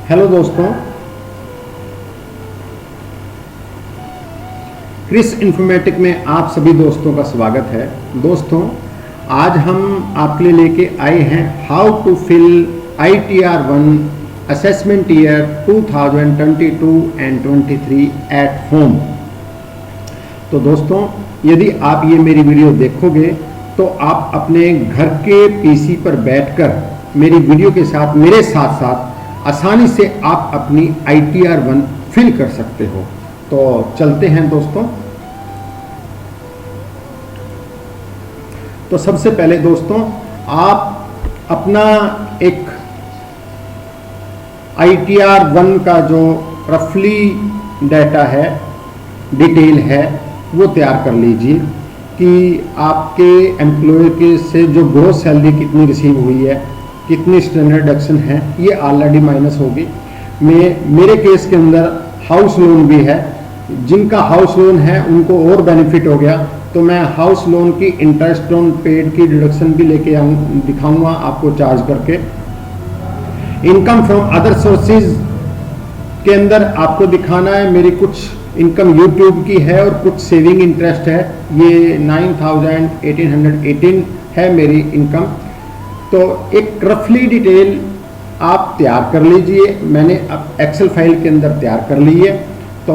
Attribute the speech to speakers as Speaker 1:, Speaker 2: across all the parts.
Speaker 1: Hello दोस्तों, Chris informatic में आप सभी दोस्तों का स्वागत है। दोस्तों, आज हम आपके लिए लेके आए हैं how to fill ITR-1 assessment year 2022 and 23 at home. तो दोस्तों, यदि आप ये मेरी वीडियो देखोगे तो आप अपने घर के पीसी पर बैठकर मेरी वीडियो के साथ मेरे साथ साथ आसानी से आप अपनी ITR-1 फिल कर सकते हो। तो चलते हैं दोस्तों। तो सबसे पहले दोस्तों, आप अपना एक ITR-1 का जो रफली डाटा है, डिटेल है, वो तैयार कर लीजिए कि आपके एम्प्लॉयर के से जो ग्रोस सैलरी कितनी रिसीव हुई है, कितनी स्टैंडर्ड डिडक्शन है, ये ऑलरेडी माइनस होगी। मेरे केस के अंदर हाउस लोन भी है। जिनका हाउस लोन है उनको और बेनिफिट हो गया, तो मैं हाउस लोन की इंटरेस्ट ऑन पेड की डिडक्शन भी लेके दिखाऊंगा आपको चार्ज करके। इनकम फ्रॉम अदर सोर्सेज के अंदर आपको दिखाना है मेरी कुछ इनकम यूट्यूब की है और कुछ सेविंग इंटरेस्ट है। ये 9,1818 है मेरी इनकम। तो एक रफली डिटेल आप तैयार कर लीजिए। मैंने अब एक्सेल फाइल के अंदर तैयार कर ली है, तो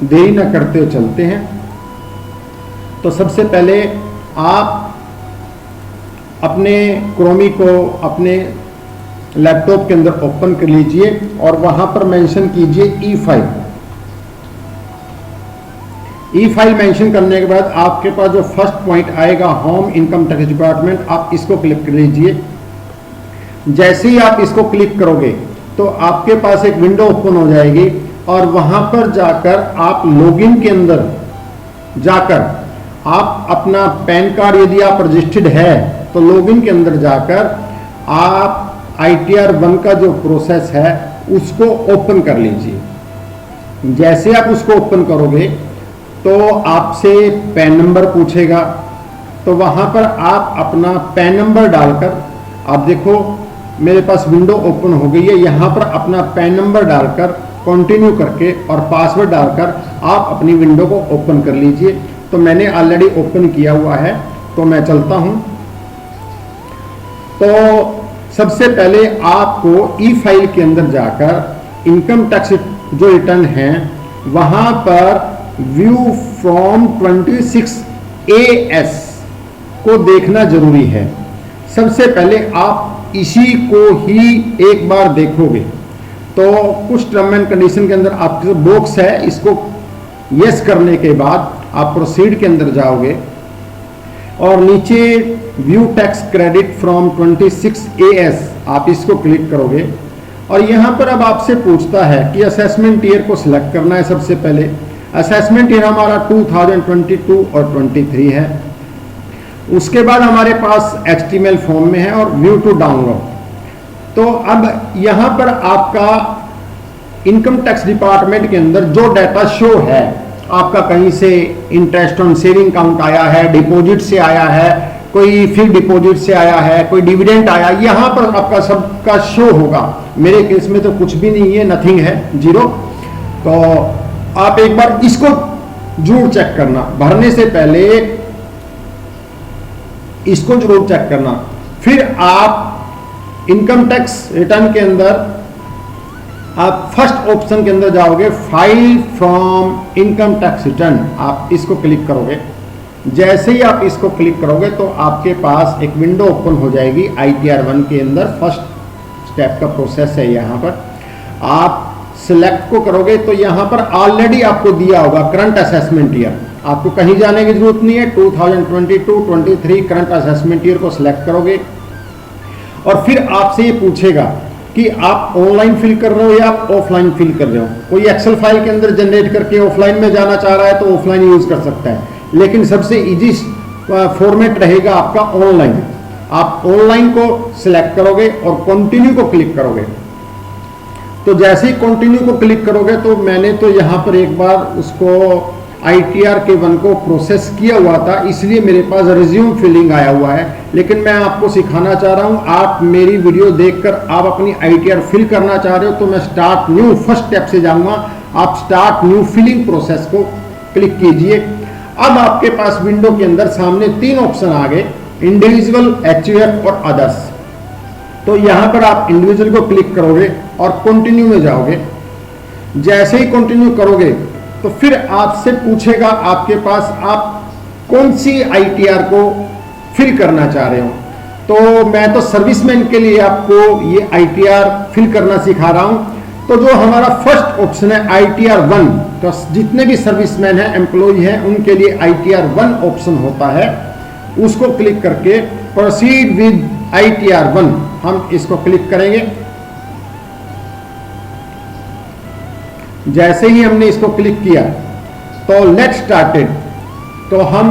Speaker 1: देरी न करते हुए चलते हैं। तो सबसे पहले आप अपने क्रोमी को अपने लैपटॉप के अंदर ओपन कर लीजिए और वहां पर मेंशन कीजिए ई फाइल मेंशन करने के बाद आपके पास जो फर्स्ट पॉइंट आएगा होम इनकम टैक्स डिपार्टमेंट, आप इसको क्लिक कर लीजिए। जैसे ही आप इसको क्लिक करोगे तो आपके पास एक विंडो ओपन हो जाएगी और वहां पर जाकर आप लॉगिन के अंदर जाकर आप अपना पैन कार्ड, यदि आप रजिस्टर्ड है तो लॉगिन के अंदर जाकर आप ITR-1 का जो प्रोसेस है उसको ओपन कर लीजिए। जैसे आप उसको ओपन करोगे तो आपसे पैन नंबर पूछेगा, तो वहां पर आप अपना पैन नंबर डालकर, आप देखो मेरे पास विंडो ओपन हो गई है। यहां पर अपना पैन नंबर डालकर कंटिन्यू करके और पासवर्ड डालकर आप अपनी विंडो को ओपन कर लीजिए। तो मैंने ऑलरेडी ओपन किया हुआ है, तो मैं चलता हूं। तो सबसे पहले आपको ई फाइल के अंदर जाकर इनकम टैक्स जो रिटर्न है वहां पर व्यू फ्रॉम 26 AS को देखना जरूरी है। सबसे पहले आप इसी को ही एक बार देखोगे तो कुछ टर्म एंड कंडीशन के अंदर आपके बॉक्स है, इसको यस करने के बाद आप प्रोसीड के अंदर जाओगे और नीचे view tax credit from 26 AS आप इसको क्लिक करोगे और यहां पर अब आपसे पूछता है कि असेसमेंट ईयर को सिलेक्ट करना है। सबसे पहले असेसमेंट ईयर हमारा 2022 और 23 है। उसके बाद हमारे पास HTML फॉर्म में है और व्यू टू डाउनलोड। तो अब यहां पर आपका इनकम टैक्स डिपार्टमेंट के अंदर जो डाटा शो है, आपका कहीं से इंटरेस्ट ऑन सेविंग अकाउंट आया है, डिपॉजिट से आया है, कोई फिक्स्ड डिपॉजिट से आया है, कोई डिविडेंड आया, यहां पर आपका सबका शो होगा। मेरे केस में तो कुछ भी नहीं है, नथिंग है, जीरो। तो आप एक बार इसको जरूर चेक करना, भरने से पहले इसको जरूर चेक करना। फिर आप इनकम टैक्स रिटर्न के अंदर आप फर्स्ट ऑप्शन के अंदर जाओगे, file from income tax return, आप इसको क्लिक करोगे। जैसे ही आप इसको क्लिक करोगे तो आपके पास एक विंडो ओपन हो जाएगी ITR-1 के अंदर। फर्स्ट स्टेप का प्रोसेस है। यहाँ पर आप सिलेक्ट को करोगे तो यहाँ पर ऑलरेडी आपको दिया होगा करंट असेसमेंट ईयर, आपको कहीं जाने की जरूरत नहीं है। 2022-23 करंट असेसमेंट ईयर को सिलेक्ट करोगे और फिर आपसे ये पूछेगा कि आप ऑनलाइन फिल कर रहे हो या आप ऑफलाइन फिल कर रहे हो। कोई एक्सेल फाइल के अंदर जनरेट करके ऑफलाइन में जाना चाह रहा है तो ऑफलाइन यूज कर सकता है, लेकिन सबसे इजी फॉर्मेट रहेगा आपका ऑनलाइन। आप ऑनलाइन को सिलेक्ट करोगे और कंटिन्यू को क्लिक करोगे। तो जैसे ही कंटिन्यू को क्लिक करोगे तो मैंने तो यहाँ पर एक बार उसको ITR के 1 को प्रोसेस किया हुआ था, इसलिए मेरे पास रिज्यूम फिलिंग आया हुआ है। लेकिन मैं आपको सिखाना चाह रहा हूं, आप मेरी वीडियो देखकर आप अपनी ITR फिल करना चाह रहे हो तो मैं स्टार्ट न्यू फर्स्ट स्टेप से जाऊंगा। आप स्टार्ट न्यू फिलिंग प्रोसेस को क्लिक कीजिए। अब आपके पास विंडो के अंदर सामने 3 ऑप्शन आ गए, इंडिविजुअल, HUF और अदर्स। तो यहां पर आप इंडिविजुअल को क्लिक करोगे और कंटिन्यू में जाओगे। जैसे ही कंटिन्यू करोगे तो फिर आपसे पूछेगा आपके पास आप कौन सी ITR को फिल करना चाह रहे हो। तो मैं तो सर्विसमैन के लिए आपको ये ITR फिल करना सिखा रहा हूं। तो जो हमारा फर्स्ट ऑप्शन है ITR 1, तो जितने भी सर्विसमैन हैं, एम्प्लॉय हैं, उनके लिए ITR 1 ऑप्शन होता है। उसको क्लिक करके प्रोसीड विद ITR 1 हम इसको क्लिक करेंगे। जैसे ही हमने इसको क्लिक किया तो लेट स्टार्टेड, तो हम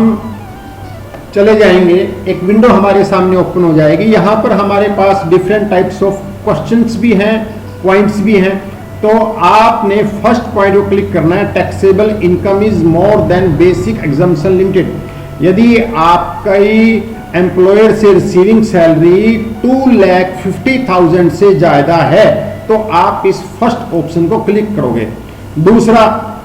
Speaker 1: चले जाएंगे, एक विंडो हमारे सामने ओपन हो जाएगी। यहां पर हमारे पास डिफरेंट टाइप्स ऑफ क्वेश्चंस भी हैं, पॉइंट्स भी हैं। तो आपने फर्स्ट पॉइंट को क्लिक करना है, taxable income is more than basic exemption limited. यदि आपकी एम्प्लॉयर से रिसीविंग सैलरी 2,50,000 से ज्यादा है तो आप इस फर्स्ट ऑप्शन को क्लिक करोगे। दूसरा,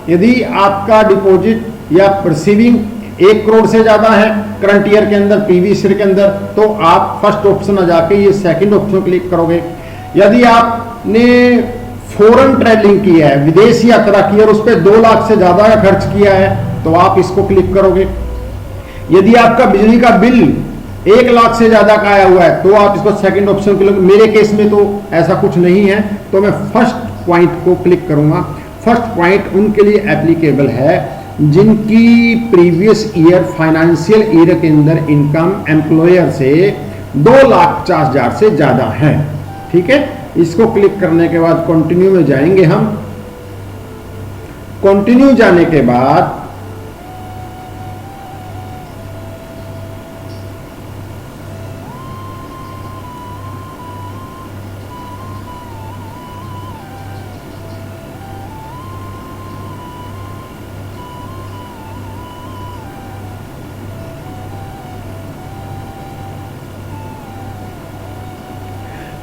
Speaker 1: यदि आपका डिपॉजिट या रिसीविंग 1 करोड़ से ज्यादा है करंट ईयर के अंदर, प्रीवियस ईयर के अंदर, तो आप फर्स्ट ऑप्शन में जाके ये सेकंड ऑप्शन क्लिक करोगे। यदि आपने फॉरेन ट्रैवलिंग किया है, विदेश यात्रा की और उस पर 2 लाख से ज्यादा का खर्च किया है तो आप इसको क्लिक करोगे। यदि आपका बिजली का बिल 1 लाख से ज्यादा का आया हुआ है तो आप इसको सेकंड ऑप्शन क्लिक। मेरे केस में तो ऐसा कुछ नहीं है तो मैं फर्स्ट पॉइंट को क्लिक करूंगा। फर्स्ट पॉइंट उनके लिए एप्लीकेबल है जिनकी प्रीवियस ईयर फाइनेंशियल ईयर के अंदर इनकम एम्प्लॉयर से 2,50,000 से ज्यादा है। ठीक है, इसको क्लिक करने के बाद कंटिन्यू में जाएंगे हम। कंटिन्यू जाने के बाद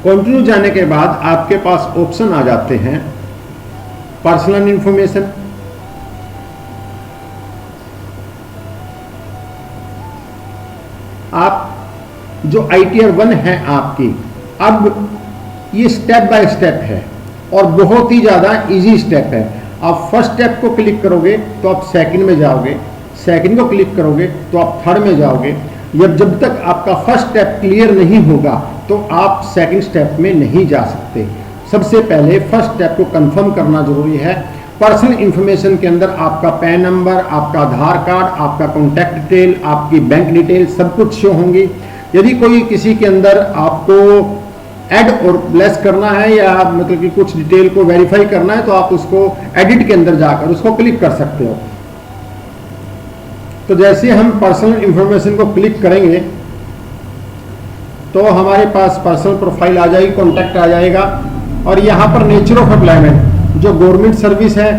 Speaker 1: कंटिन्यू जाने के बाद आपके पास ऑप्शन आ जाते हैं, पर्सनल इंफॉर्मेशन, आप जो ITR 1 है आपकी, अब ये स्टेप बाय स्टेप है और बहुत ही ज्यादा इजी स्टेप है। आप फर्स्ट स्टेप को क्लिक करोगे तो आप सेकंड में जाओगे, सेकंड को क्लिक करोगे तो आप थर्ड में जाओगे। जब तक आपका फर्स्ट स्टेप क्लियर नहीं होगा तो आप सेकंड स्टेप में नहीं जा सकते। सबसे पहले फर्स्ट स्टेप को कंफर्म करना जरूरी है। पर्सनल इंफॉर्मेशन के अंदर आपका पैन नंबर, आपका आधार कार्ड, आपका कॉन्टैक्ट डिटेल, आपकी बैंक डिटेल सब कुछ शो होंगी। यदि कोई किसी के अंदर आपको ऐड और लेस करना है या मतलब कि कुछ डिटेल को वेरीफाई करना है तो आप उसको एडिट के अंदर जाकर उसको क्लिक कर सकते हो। तो जैसे हम पर्सनल इंफॉर्मेशन को क्लिक करेंगे तो हमारे पास पर्सनल प्रोफाइल आ जाएगी, कॉन्टैक्ट आ जाएगा और यहाँ पर नेचर ऑफ एम्प्लॉयमेंट जो गवर्नमेंट सर्विस है,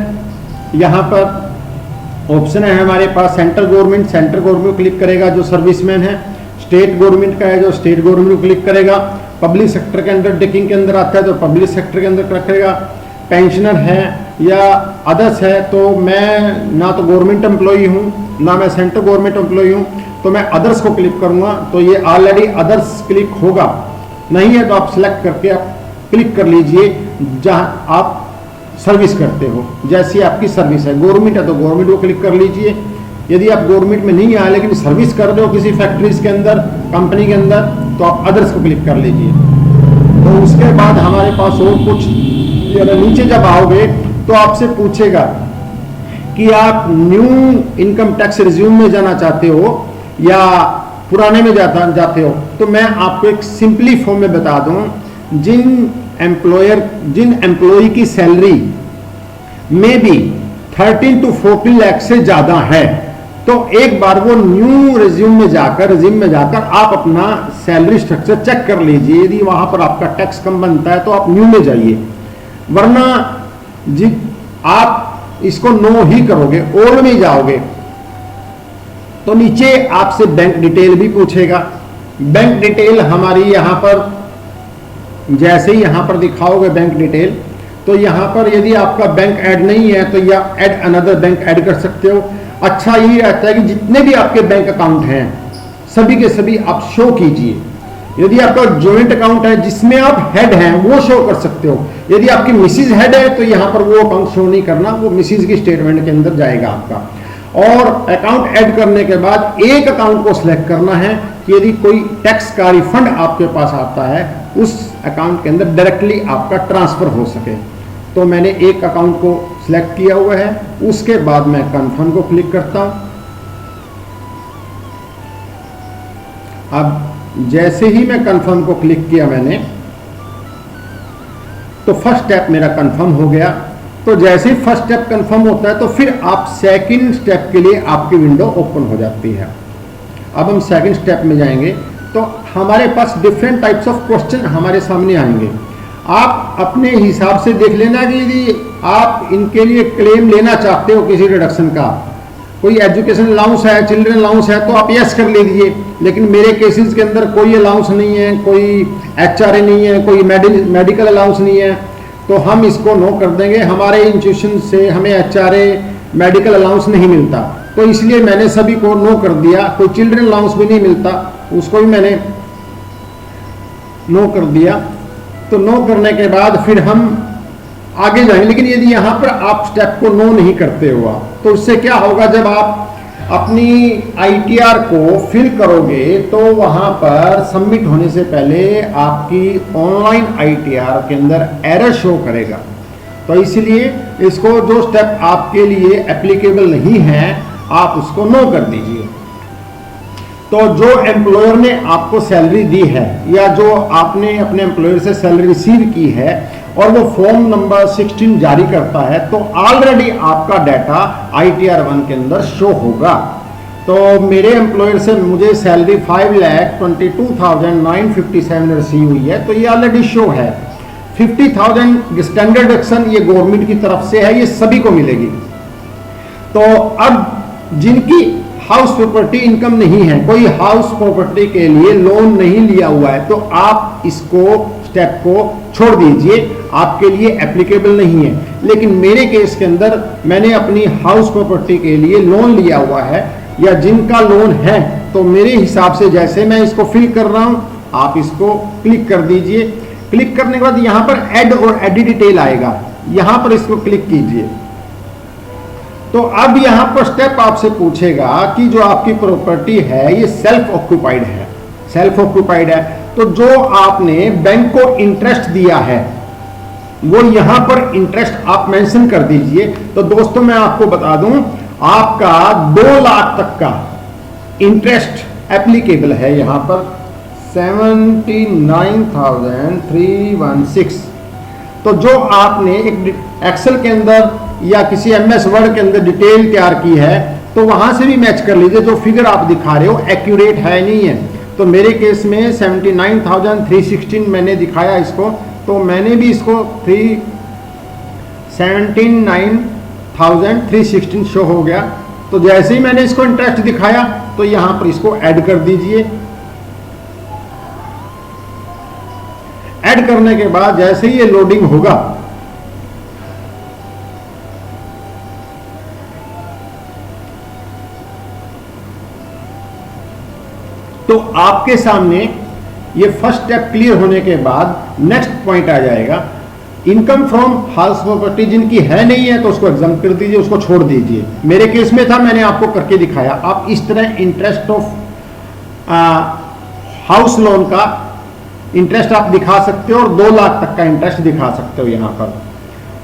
Speaker 1: यहाँ पर ऑप्शन है हमारे पास सेंट्रल गवर्नमेंट, सेंट्रल गवर्नमेंट को क्लिक करेगा जो सर्विसमैन है। स्टेट गवर्नमेंट का है जो स्टेट गवर्नमेंट को क्लिक करेगा। पब्लिक सेक्टर के अंडरटेकिंग के अंदर आता है तो पब्लिक सेक्टर के अंदर क्लिक करेगा। पेंशनर है या अदर्स है तो मैं ना तो गवर्नमेंट एम्प्लॉई हूँ ना मैं सेंट्रल गवर्नमेंट एम्प्लॉई हूँ तो मैं अदर्स को क्लिक करूंगा तो ये ऑलरेडी अदर्स क्लिक होगा। नहीं है तो आप सिलेक्ट करके आप क्लिक कर लीजिए जहां आप सर्विस करते हो, जैसी आपकी सर्विस है। गवर्नमेंट है तो गवर्नमेंट को क्लिक कर लीजिए। यदि आप गवर्नमेंट में नहीं आए लेकिन सर्विस कर रहे हो किसी फैक्ट्रीज के अंदर, कंपनी के अंदर, तो आप अदर्स को क्लिक कर लीजिए। तो उसके बाद हमारे पास और कुछ नीचे जब आओगे तो आपसे पूछेगा कि आप न्यू इनकम टैक्स रिज्यूम में जाना चाहते हो या पुराने में जाते हो। तो मैं आपको एक सिंपली फॉर्म में बता दूं, जिन एम्प्लॉय की सैलरी में भी 13 to 14 लाख से ज्यादा है तो एक बार वो न्यू रिज्यूम में जाकर आप अपना सैलरी स्ट्रक्चर चेक कर लीजिए। यदि वहां पर आपका टैक्स कम बनता है तो आप न्यू में जाइए, वरना आप इसको नो ही करोगे, ओल्ड में जाओगे तो नीचे आपसे बैंक डिटेल भी पूछेगा। बैंक डिटेल हमारी यहां पर जैसे ही यहां पर दिखाओगे बैंक डिटेल, तो यहां पर यदि आपका बैंक ऐड नहीं है तो या ऐड अनदर बैंक ऐड कर सकते हो। अच्छा ये रहता है कि जितने भी आपके बैंक अकाउंट हैं सभी के सभी आप शो कीजिए। यदि आपका जॉइंट अकाउंट है जिसमें आप हेड हैं वो शो कर सकते हो। यदि आपकी मिसिज हेड है तो यहां पर वो अकाउंट शो नहीं करना, वो मिसिज की स्टेटमेंट के अंदर जाएगा आपका। और अकाउंट ऐड करने के बाद एक अकाउंट को सिलेक्ट करना है कि यदि कोई टैक्स का रिफंड आपके पास आता है उस अकाउंट के अंदर डायरेक्टली आपका ट्रांसफर हो सके। तो मैंने एक अकाउंट को सिलेक्ट किया हुआ है, उसके बाद मैं कंफर्म को क्लिक करता हूं। अब जैसे ही मैं कंफर्म को क्लिक किया मैंने, तो फर्स्ट स्टेप मेरा कंफर्म हो गया। तो जैसे ही फर्स्ट स्टेप कंफर्म होता है तो फिर आप सेकंड स्टेप के लिए आपकी विंडो ओपन हो जाती है। अब हम सेकंड स्टेप में जाएंगे तो हमारे पास डिफरेंट टाइप्स ऑफ क्वेश्चन हमारे सामने आएंगे। आप अपने हिसाब से देख लेना कि यदि आप इनके लिए क्लेम लेना चाहते हो किसी डिडक्शन का, कोई एजुकेशन अलाउंस है, चिल्ड्रन अलाउंस है, तो आप यस कर लीजिए। लेकिन मेरे केसेस के अंदर कोई अलाउंस नहीं है, कोई एचआरए नहीं है, कोई मेडिकल अलाउंस नहीं है, तो हम इसको नो कर देंगे। हमारे इंस्टीट्यूशन से हमें एचआरए मेडिकल अलाउंस नहीं मिलता, तो इसलिए मैंने सभी को नो कर दिया। कोई चिल्ड्रन अलाउंस भी नहीं मिलता, उसको भी मैंने नो कर दिया। तो नो करने के बाद फिर हम आगे जाएंगे। लेकिन यदि यहां पर आप स्टेप को नो नहीं करते हो तो उससे क्या होगा, जब आप अपनी आईटीआर को फिल करोगे तो वहां पर सबमिट होने से पहले आपकी ऑनलाइन आईटीआर के अंदर एरर शो करेगा। तो इसलिए इसको जो स्टेप आपके लिए एप्लीकेबल नहीं है आप उसको नो कर दीजिए। तो जो एम्प्लॉयर ने आपको सैलरी दी है या जो आपने अपने एम्प्लॉयर से सैलरी रिसीव की है और वो फॉर्म नंबर 16 जारी करता है, तो ऑलरेडी आपका डाटा ITR 1 के अंदर शो होगा। तो मेरे एम्प्लॉयर से मुझे सैलरी 5,22,957 रिसीव हुई है, तो ये ऑलरेडी शो है। 50,000 स्टैंडर्ड डिडक्शन ये गवर्नमेंट की तरफ से है, ये सभी को मिलेगी। तो अब जिनकी हाउस प्रॉपर्टी इनकम नहीं है, कोई हाउस प्रॉपर्टी के लिए लोन नहीं लिया हुआ है, तो आप इसको स्टेप को छोड़ दीजिए, आपके लिए एप्लीकेबल नहीं है। लेकिन मेरे केस के अंदर मैंने अपनी हाउस प्रॉपर्टी के लिए लोन लिया हुआ है या जिनका लोन है, तो मेरे हिसाब से जैसे मैं इसको फिल कर रहा हूं आप इसको क्लिक कर दीजिए। क्लिक करने के बाद यहां पर ऐड और एडिट डिटेल आएगा, यहां पर इसको क्लिक कीजिए। तो अब यहां पर स्टेप आपसे पूछेगा कि जो आपकी प्रॉपर्टी है ये सेल्फ ऑक्यूपाइड है। सेल्फ ऑक्यूपाइड है तो जो आपने बैंक को इंटरेस्ट दिया है वो यहां पर इंटरेस्ट आप मेंशन कर दीजिए। तो दोस्तों मैं आपको बता दूं, आपका 2 लाख तक का इंटरेस्ट एप्लीकेबल है यहां पर 79,316। तो जो आपने एक एक्सेल के अंदर या किसी MS वर्ड के अंदर डिटेल तैयार की है तो वहां से भी मैच कर लीजिए, जो फिगर आप दिखा रहे हो एक्यूरेट है नहीं है। तो मेरे केस में 79,316 मैंने दिखाया इसको, तो मैंने भी इसको 79,316 शो हो गया। तो जैसे ही मैंने इसको इंटरेस्ट दिखाया तो यहां पर इसको ऐड कर दीजिए। ऐड करने के बाद जैसे ही ये लोडिंग होगा तो आपके सामने ये फर्स्ट स्टेप क्लियर होने के बाद नेक्स्ट पॉइंट आ जाएगा, इनकम फ्रॉम हाउस प्रॉपर्टी जिनकी है नहीं है तो उसको एग्जाम कर दीजिए, उसको छोड़ दीजिए। मेरे केस में था, मैंने आपको करके दिखाया। आप इस तरह इंटरेस्ट ऑफ हाउस लोन का इंटरेस्ट आप दिखा सकते हो और 2 लाख तक का इंटरेस्ट दिखा सकते हो यहां पर।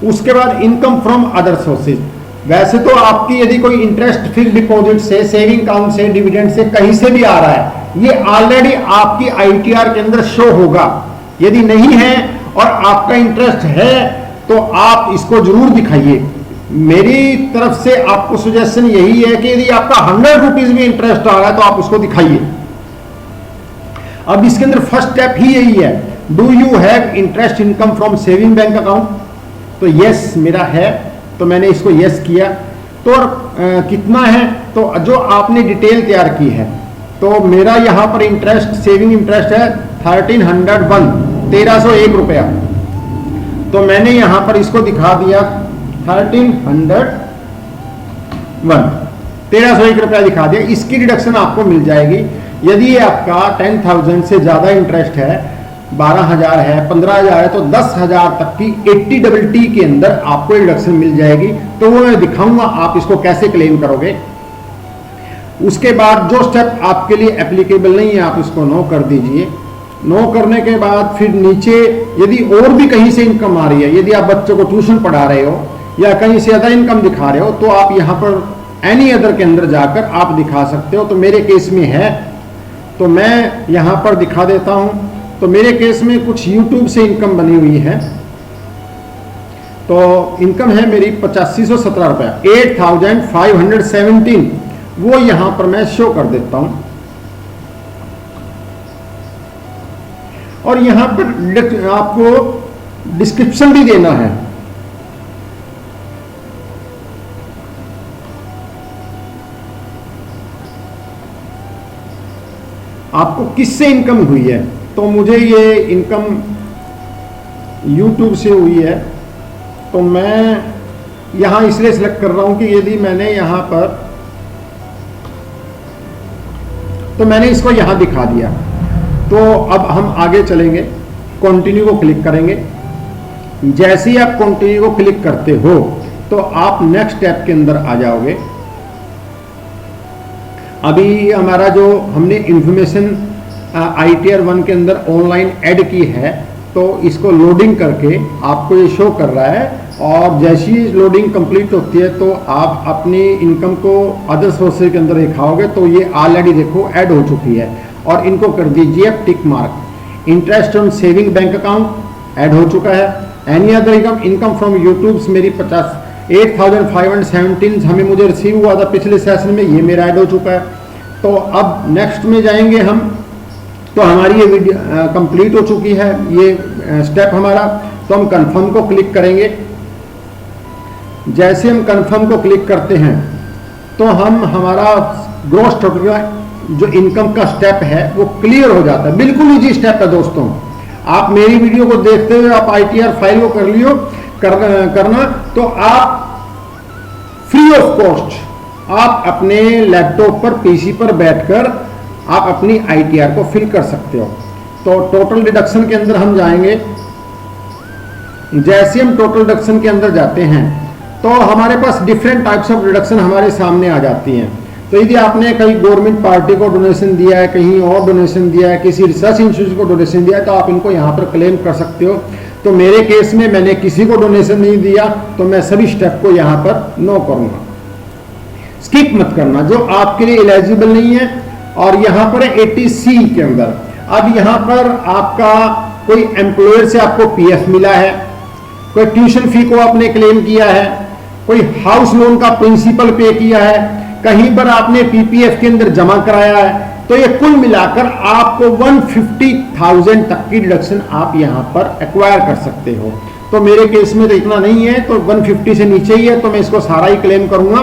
Speaker 1: उसके बाद इनकम फ्रॉम अदर सोर्सेज, वैसे तो आपकी यदि कोई इंटरेस्ट फिक्स डिपॉजिट से, सेविंग अकाउंट से, डिविडेंड से, कहीं से भी आ रहा है, ये ऑलरेडी आपकी ITR के अंदर शो होगा। यदि नहीं है और आपका इंटरेस्ट है तो आप इसको जरूर दिखाइए। मेरी तरफ से आपको सजेशन यही है कि यदि आपका 100 रुपीज भी इंटरेस्ट आ रहा है तो आप उसको दिखाइए। अब इसके अंदर फर्स्ट स्टेप ही यही है, do you have interest income from saving bank account? तो यस मेरा है, तो मैंने इसको यस किया। तो कितना है, तो जो आपने डिटेल तैयार की है, तो मेरा यहाँ पर इंटरेस्ट, सेविंग इंटरेस्ट है 1301 रुपया। तो मैंने यहाँ पर इसको दिखा दिया 1301 रुपया दिखा दिया। इसकी डिडक्शन आपको मिल जाएगी। यदि आपका 10,000 से ज्यादा इंटरेस्ट है, 12,000 है, 15,000 है, तो 10,000 तक की 80TT के अंदर आपको डिडक्शन मिल जाएगी। तो वो मैं दिखाऊंगा आप इसको कैसे क्लेम करोगे। उसके बाद जो स्टेप आपके लिए एप्लीकेबल नहीं है, आप इसको नो कर दीजिए। नो करने के बाद फिर नीचे यदि और भी कहीं से इनकम आ रही है, यदि आप बच्चों को ट्यूशन पढ़ा रहे हो या कहीं से अदर इनकम दिखा रहे हो, तो आप यहाँ पर एनी अदर के अंदर जाकर आप दिखा सकते हो। तो मेरे केस में है, तो मैं यहाँ पर दिखा देता हूँ। तो मेरे केस में कुछ YouTube से इनकम बनी हुई है। तो इनकम है मेरी 8517 रुपया, 8517, वो यहां पर मैं शो कर देता हूं। और यहां पर आपको डिस्क्रिप्शन भी देना है। आपको किससे इनकम हुई है, तो मुझे ये इनकम YouTube से हुई है। तो मैं यहाँ इसलिए सिलेक्ट कर रहा हूँ कि यदि मैंने यहाँ पर, तो मैंने इसको यहाँ दिखा दिया। तो अब हम आगे चलेंगे, कंटिन्यू को क्लिक करेंगे। जैसे ही आप कंटिन्यू को क्लिक करते हो तो आप नेक्स्ट स्टेप के अंदर आ जाओगे। अभी हमारा जो हमने इंफॉर्मेशन ITR 1 के अंदर ऑनलाइन ऐड की है, तो इसको लोडिंग करके आपको ये शो कर रहा है। और जैसी लोडिंग कंप्लीट होती है तो आप अपनी इनकम को अदर सोर्सेज के अंदर दिखाओगे। तो ये ऑलरेडी देखो ऐड हो चुकी है। और इनको कर दीजिए tick mark. Interest on saving bank account add हो चुका है। Any other income from YouTube मेरी 8517 हमें मुझे रिसीव हुआ था पिछले सेशन में, ये मेरा ऐड हो चुका है। तो अब नेक्स्ट में जाएंगे हम। तो हमारी ये वीडियो कंप्लीट हो चुकी है, ये स्टेप हमारा। तो हम कंफर्म को क्लिक करेंगे। जैसे हम कंफर्म को क्लिक करते हैं तो हम हमारा ग्रॉस टोटल जो इनकम का स्टेप है वो क्लियर हो जाता है। बिल्कुल इजी स्टेप है दोस्तों। आप मेरी वीडियो को देखते हुए आप ITR फाइल को कर लियो करना, तो आप फ्री ऑफ कॉस्ट आप अपने लैपटॉप पर, PC पर बैठकर आप अपनी ITR को फिल कर सकते हो। तो टोटल डिडक्शन के अंदर हम जाएंगे। जैसे हम टोटल डिडक्शन के अंदर जाते हैं तो हमारे पास डिफरेंट टाइप्स ऑफ डिडक्शन हमारे सामने आ जाती हैं। तो यदि आपने कहीं गवर्नमेंट पार्टी को डोनेशन दिया है, कहीं और डोनेशन दिया है, किसी रिसर्च इंस्टीट्यूट को डोनेशन दिया है, तो आप इनको यहाँ पर क्लेम कर सकते हो। तो मेरे केस में मैंने किसी को डोनेशन नहीं दिया, तो मैं सभी स्टेप को यहाँ पर नो करूँगा। स्किप मत करना जो आपके लिए एलिजिबल नहीं है। और यहाँ पर 80C के अंदर, अब यहाँ पर आपका कोई एम्प्लॉयर से आपको PF मिला है, कोई ट्यूशन फी को आपने क्लेम किया है, कोई हाउस लोन का प्रिंसिपल पे किया है, कहीं पर आपने PPF के अंदर जमा कराया है, तो ये कुल मिलाकर आपको 150,000 तक की डिडक्शन आप यहाँ पर एक्वायर कर सकते हो। तो मेरे केस में तो इतना नहीं है, तो 150 से नीचे ही है, तो मैं इसको सारा ही क्लेम करूंगा।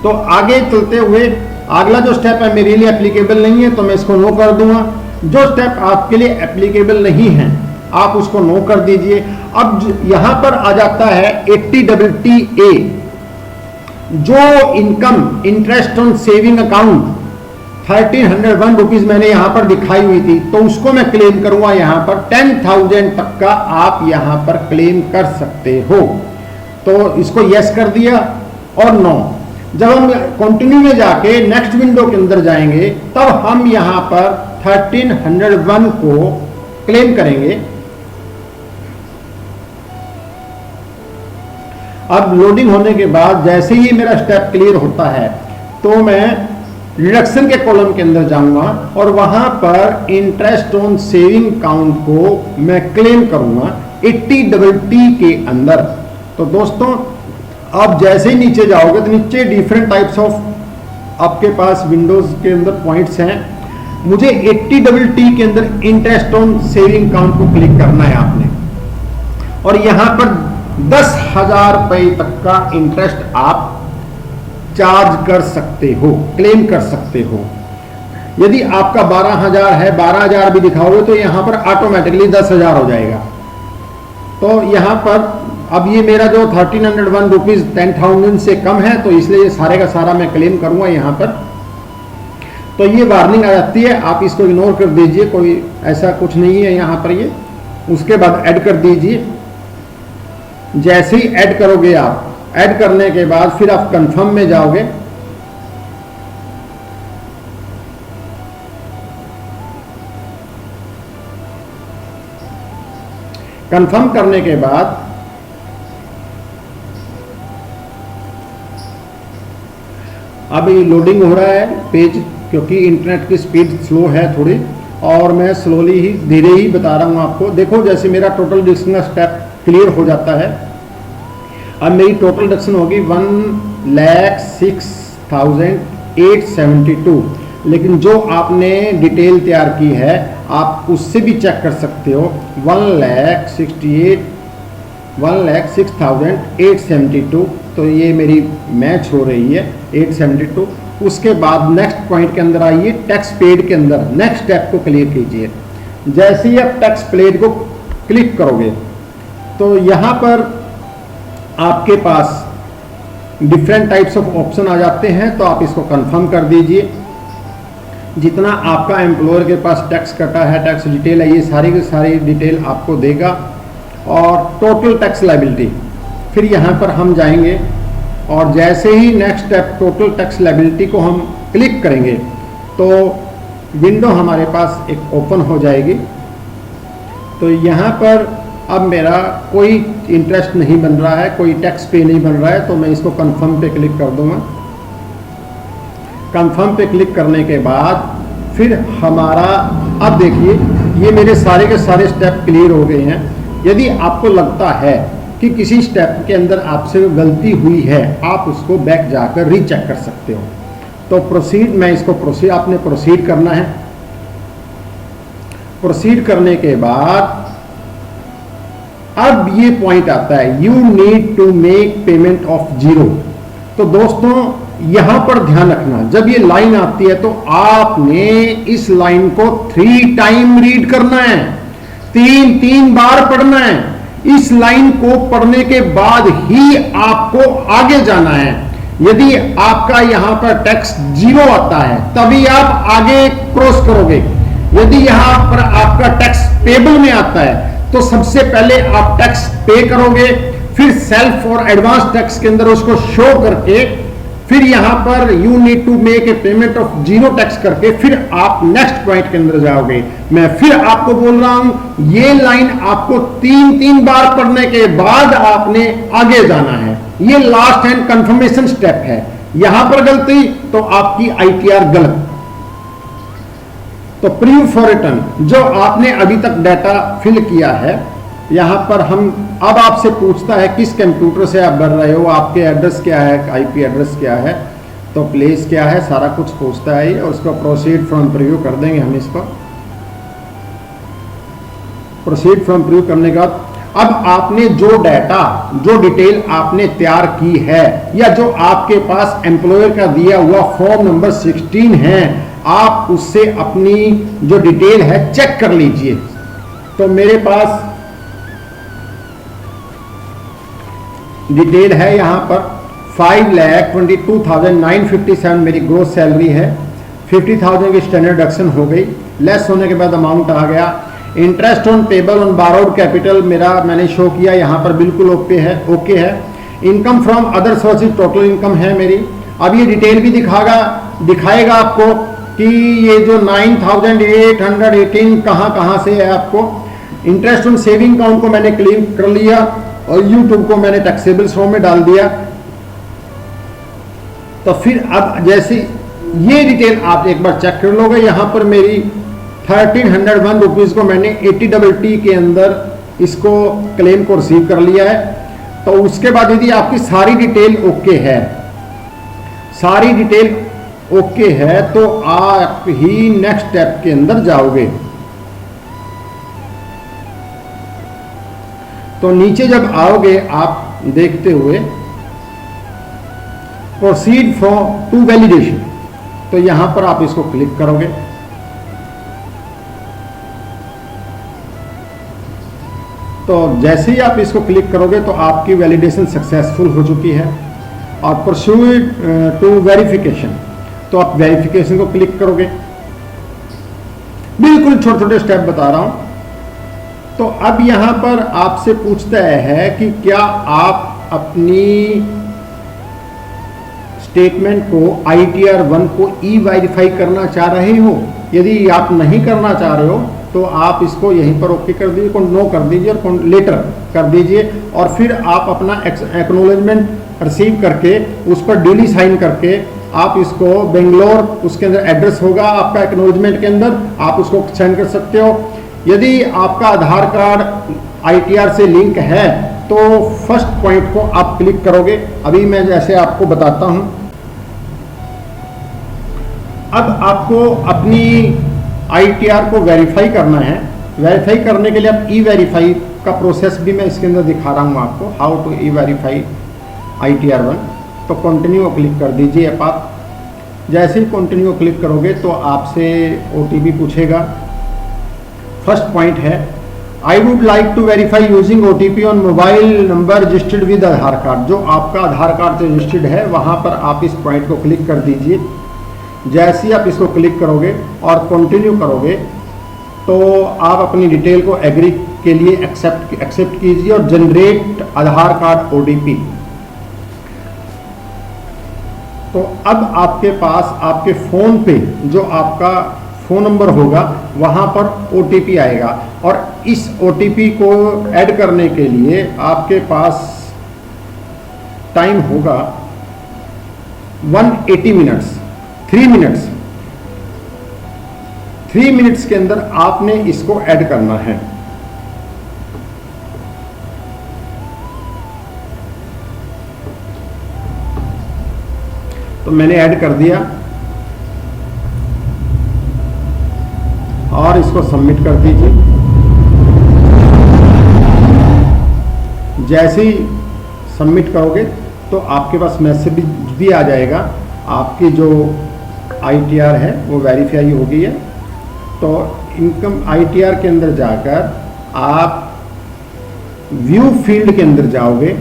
Speaker 1: तो आगे चलते हुए अगला जो स्टेप है मेरे लिए एप्लीकेबल नहीं है, तो मैं इसको नो कर दूंगा। जो स्टेप आपके लिए एप्लीकेबल नहीं है आप उसको नो कर दीजिए। अब यहां पर आ जाता है 80TTA, जो income interest on saving account 1301 rupees मैंने यहां पर दिखाई हुई थी, तो उसको मैं क्लेम करूंगा। यहां पर 10,000 तक का आप यहां पर क्लेम कर सकते हो। तो इसको यस कर दिया और नो। जब हम कंटिन्यू में जाके नेक्स्ट विंडो के अंदर जाएंगे तब हम यहां पर 1301 को क्लेम करेंगे। अब लोडिंग होने के बाद जैसे ही मेरा स्टेप क्लियर होता है तो मैं रिडक्शन के कॉलम के अंदर जाऊंगा और वहां पर इंटरेस्ट ऑन सेविंग अकाउंट को मैं क्लेम करूंगा 80TT के अंदर। तो दोस्तों आप जैसे ही नीचे जाओगे तो नीचे डिफरेंट टाइप्स ऑफ आपके पास विंडोज के अंदर पॉइंट्स हैं। मुझे 80TT के अंदर इंटरेस्ट ऑन सेविंग अकाउंट को क्लिक करना है आपने, और यहां पर 10,000 रुपए तक का इंटरेस्ट आप चार्ज कर सकते हो, क्लेम कर सकते हो। यदि आपका 12,000 है, 12,000 भी दिखाओगे तो यहां पर ऑटोमेटिकली 10,000 हो जाएगा। तो यहां पर अब ये मेरा जो 1301 रुपीज 10,000 से कम है, तो इसलिए सारे का सारा मैं क्लेम करूंगा यहां पर। तो ये वार्निंग आ जाती है, आप इसको इग्नोर कर दीजिए, कोई ऐसा कुछ नहीं है यहां पर ये। उसके बाद ऐड कर दीजिए। जैसे ही ऐड करोगे आप, ऐड करने के बाद फिर आप कंफर्म में जाओगे। कंफर्म करने के बाद अब ये लोडिंग हो रहा है पेज, क्योंकि इंटरनेट की स्पीड स्लो है थोड़ी, और मैं स्लोली ही धीरे ही बता रहा हूं आपको। देखो जैसे मेरा टोटल डिडक्शन का स्टेप क्लियर हो जाता है। अब मेरी टोटल डिडक्शन होगी 1,06,872, लेकिन जो आपने डिटेल तैयार की है आप उससे भी चेक कर सकते हो। 1,06,872, तो ये मेरी मैच हो रही है 872। उसके बाद नेक्स्ट पॉइंट के अंदर आइए, टैक्स पेड के अंदर नेक्स्ट स्टेप को क्लियर कीजिए। जैसे ही आप टैक्स पेड को क्लिक करोगे तो यहां पर आपके पास डिफरेंट टाइप्स ऑफ ऑप्शन आ जाते हैं, तो आप इसको कंफर्म कर दीजिए। जितना आपका एम्प्लॉयर के पास टैक्स कटा है, टैक्स डिटेल है, ये सारी की सारी डिटेल आपको देगा। और टोटल टैक्स लायबिलिटी, फिर यहाँ पर हम जाएंगे और जैसे ही next step total tax liability को हम क्लिक करेंगे तो विंडो हमारे पास एक ओपन हो जाएगी। तो यहाँ पर अब मेरा कोई इंटरेस्ट नहीं बन रहा है, कोई टैक्स पे नहीं बन रहा है, तो मैं इसको कंफर्म पे क्लिक कर दूंगा। कंफर्म पे क्लिक करने के बाद फिर हमारा, अब देखिए ये मेरे सारे के सारे स्टेप क्लियर हो गए हैं। यदि आपको लगता है कि किसी स्टेप के अंदर आपसे गलती हुई है, आप उसको बैक जाकर रीचेक कर सकते हो। तो प्रोसीड, मैं इसको प्रोसीड, आपने प्रोसीड करना है। प्रोसीड करने के बाद अब ये पॉइंट आता है, you need to make payment of 0। तो दोस्तों यहां पर ध्यान रखना, जब ये लाइन आती है तो आपने इस लाइन को 3 टाइम रीड करना है, 3 बार पढ़ना है। इस लाइन को पढ़ने के बाद ही आपको आगे जाना है। यदि आपका यहां पर टैक्स 0 आता है तभी आप आगे क्रॉस करोगे। यदि यहां पर आपका टैक्स पेबल में आता है तो सबसे पहले आप टैक्स पे करोगे, फिर सेल्फ और एडवांस टैक्स के अंदर उसको शो करके, फिर यहां पर you need to make a payment of 0 tax करके फिर आप नेक्स्ट पॉइंट के अंदर जाओगे। मैं फिर आपको बोल रहा हूं, ये लाइन आपको 3 बार पढ़ने के बाद आपने आगे जाना है। ये लास्ट एंड कंफर्मेशन स्टेप है। यहां पर गलती तो आपकी आईटीआर गलत। तो प्रीव्यू फॉर रिटर्न, जो आपने अभी तक डाटा फिल किया है, यहां पर हम अब आपसे पूछता है किस कंप्यूटर से आप भर रहे हो, आपके एड्रेस क्या है, आईपी एड्रेस क्या है, तो प्लेस क्या है, सारा कुछ पूछता है। और उसको प्रोसीड फ्रॉम प्रीव्यू कर देंगे हम इसको। प्रोसीड फ्रॉम प्रीव्यू करने के बाद अब आपने जो डाटा, जो डिटेल आपने तैयार की है, या जो आपके पास एम्प्लॉयर का दिया हुआ फॉर्म नंबर 16 है, आप उससे अपनी जो डिटेल है चेक कर लीजिए। तो मेरे पास डिटेल है यहां पर 5,22,957 मेरी ग्रोस सैलरी है। 50,000 की स्टैंडर्ड डिडक्शन हो गई, लेस होने के बाद अमाउंट आ गया। Interest on payable on borrowed capital मेरा मैंने शो किया, यहां पर बिल्कुल ओके है, ओके है। Income from other sources total income है मेरी। अब ये डिटेल भी दिखाएगा आपको कि ये जो 9,818 कहां से है आपको। इंटरेस्ट ऑन सेविंग अकाउंट को मैंने क्लेम कर लिया और यूट्यूब को मैंने टैक्सेबल शो में डाल दिया। तो फिर अब जैसे ये डिटेल आप एक बार चेक कर लोगे, यहां पर मेरी 1301 रुपीज को मैंने 80TT के अंदर इसको क्लेम को रिसीव कर लिया है। तो उसके बाद यदि आपकी सारी डिटेल ओके है, सारी डिटेल ओके है, तो आप ही नेक्स्ट स्टेप के अंदर जाओगे। तो नीचे जब आओगे आप देखते हुए प्रोसीड फ्रॉम टू वैलिडेशन, तो यहां पर आप इसको क्लिक करोगे। तो जैसे ही आप इसको क्लिक करोगे तो आपकी वैलिडेशन सक्सेसफुल हो चुकी है। और प्रोसीड टू वेरिफिकेशन, तो आप वेरिफिकेशन को क्लिक करोगे। बिल्कुल छोटे छोटे स्टेप बता रहा हूं। तो अब यहां पर आपसे पूछता है कि क्या आप अपनी स्टेटमेंट को ITR 1 को ई वेरीफाई करना चाह रहे हो। यदि आप नहीं करना चाह रहे हो तो आप इसको यहीं पर ओके कर दीजिए, नो कर दीजिए और लेटर कर दीजिए, और फिर आप अपना एक्नॉलेजमेंट रिसीव करके उस पर डीली साइन करके आप इसको बेंगलोर, उसके अंदर एड्रेस होगा आपका एक्नॉलेजमेंट के अंदर, आप उसको सेंड कर सकते हो। यदि आपका आधार कार्ड ITR से लिंक है तो फर्स्ट पॉइंट को आप क्लिक करोगे। अभी मैं जैसे आपको बताता हूं। अब आपको अपनी ITR को वेरीफाई करना है। वेरीफाई करने के लिए आप ई वेरीफाई का प्रोसेस भी मैं इसके अंदर दिखा रहा हूँ आपको, how to e verify ITR 1। तो कंटिन्यू क्लिक कर दीजिए आप। जैसे ही कंटिन्यू क्लिक करोगे तो आपसे OTP पूछेगा। फर्स्ट पॉइंट है I would like to verify using OTP on mobile number registered with Aadhaar card. जो आपका आधार कार्ड से रजिस्टर्ड है वहाँ पर आप इस पॉइंट को क्लिक कर दीजिए। जैसे ही आप इसको क्लिक करोगे और कंटिन्यू करोगे तो आप अपनी डिटेल को एग्री के लिए एक्सेप्ट कीजिए और जनरेट आधार कार्ड OTP। तो अब आपके पास आपके फ़ोन पे जो आपका फ़ोन नंबर होगा वहाँ पर OTP आएगा, और इस OTP को ऐड करने के लिए आपके पास टाइम होगा 180 मिनट्स, 3 मिनट्स। 3 मिनट्स के अंदर आपने इसको ऐड करना है। तो मैंने ऐड कर दिया और इसको सबमिट कर दीजिए। जैसे ही सबमिट करोगे तो आपके पास मैसेज भी आ जाएगा, आपकी जो ITR है वो वेरीफाई हो गई है। तो इनकम ITR के अंदर जाकर आप व्यू फील्ड के अंदर जाओगे।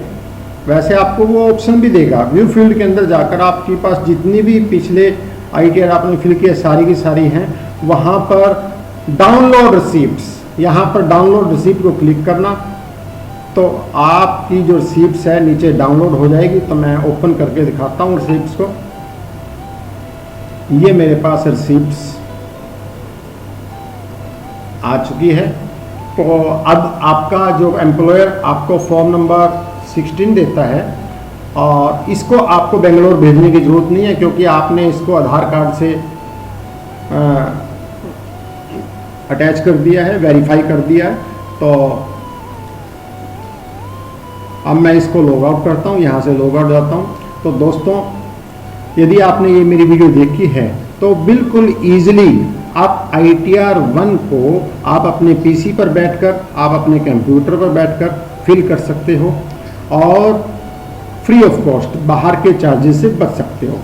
Speaker 1: वैसे आपको वो ऑप्शन भी देगा। व्यू फील्ड के अंदर जाकर आपके पास जितनी भी पिछले ITR आपने फिल किए सारी की सारी हैं, वहाँ पर डाउनलोड रिसीप्ट्स, यहाँ पर डाउनलोड रिसीप्ट को क्लिक करना। तो आपकी जो रिसीप्ट्स है नीचे डाउनलोड हो जाएगी। तो मैं ओपन करके दिखाता हूँ रिसीप्ट्स को। ये मेरे पास रिसीप्ट्स आ चुकी है। तो अब आपका जो एम्प्लॉयर आपको फॉर्म नंबर 16 देता है, और इसको आपको बेंगलोर भेजने की ज़रूरत नहीं है क्योंकि आपने इसको आधार कार्ड से अटैच कर दिया है, वेरीफाई कर दिया है। तो अब मैं इसको लॉग आउट करता हूँ, यहाँ से लॉग आउट जाता हूँ। तो दोस्तों, यदि आपने ये मेरी वीडियो देखी है तो बिल्कुल ईजिली आप ITR 1 को आप अपने PC पर बैठकर, आप अपने कंप्यूटर पर बैठकर फिल कर सकते हो और फ्री ऑफ कॉस्ट, बाहर के चार्जेस से बच सकते हो।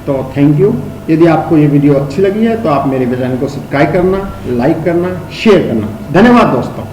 Speaker 1: तो थैंक यू। यदि आपको ये वीडियो अच्छी लगी है तो आप मेरे चैनल को सब्सक्राइब करना, लाइक करना, शेयर करना। धन्यवाद दोस्तों।